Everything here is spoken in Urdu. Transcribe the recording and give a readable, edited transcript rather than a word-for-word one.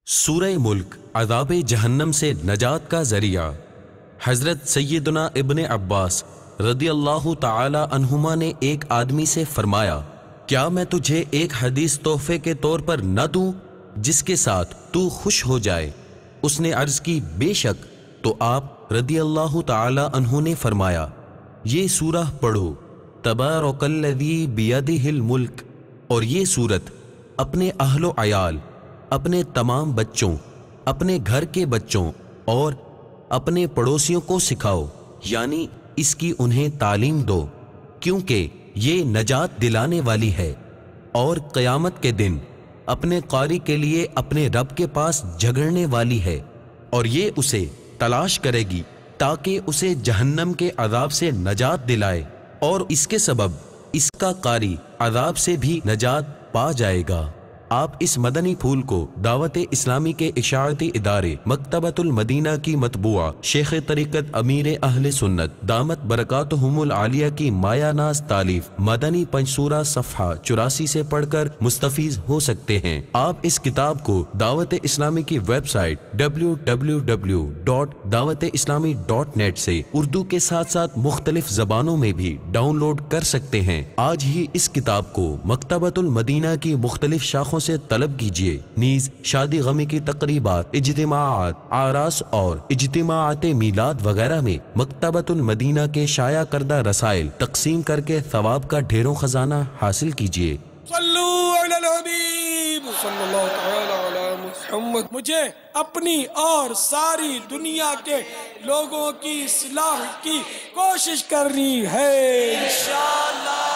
سورہ ملک عذاب جہنم سے نجات کا ذریعہ۔ حضرت سیدنا ابن عباس رضی اللہ تعالی عنہما نے ایک آدمی سے فرمایا، کیا میں تجھے ایک حدیث تحفے کے طور پر نہ دوں جس کے ساتھ تو خوش ہو جائے؟ اس نے عرض کی، بے شک۔ تو آپ رضی اللہ تعالی عنہ نے فرمایا، یہ سورہ پڑھو، تبارک الذی بیدہ الملک، اور یہ سورت اپنے اہل و عیال، اپنے تمام بچوں، اپنے گھر کے بچوں اور اپنے پڑوسیوں کو سکھاؤ، یعنی اس کی انہیں تعلیم دو، کیونکہ یہ نجات دلانے والی ہے، اور قیامت کے دن اپنے قاری کے لیے اپنے رب کے پاس جھگڑنے والی ہے، اور یہ اسے تلاش کرے گی تاکہ اسے جہنم کے عذاب سے نجات دلائے، اور اس کے سبب اس کا قاری عذاب سے بھی نجات پا جائے گا۔ آپ اس مدنی پھول کو دعوت اسلامی کے اشاعتی ادارے مکتبۃ المدینہ کی مطبوعہ شیخ طریقت امیر اہل سنت دامت برکاتہم العالیہ کی مایہ ناز تالیف مدنی پنجسورہ صفحہ 84 سے پڑھ کر مستفیض ہو سکتے ہیں۔ آپ اس کتاب کو دعوت اسلامی کی ویب سائٹ www.dawat-islami.net سے اردو کے ساتھ ساتھ مختلف زبانوں میں بھی ڈاؤن لوڈ کر سکتے ہیں۔ آج ہی اس کتاب کو مکتبۃ المدینہ کی مختلف شاخوں سے طلب کیجیے۔ نیز شادی غمی کی تقریبات، اجتماعات، اعراس اور اجتماعات میلاد وغیرہ میں مکتبۃ المدینہ کے شائع کردہ رسائل تقسیم کر کے ثواب کا ڈھیروں خزانہ حاصل کیجیے۔ صلو علی الحبیب صلی اللہ تعالی علی محمد۔ مجھے اپنی اور ساری دنیا کے لوگوں کی اصلاح کی کوشش کرنی ہے انشاءاللہ۔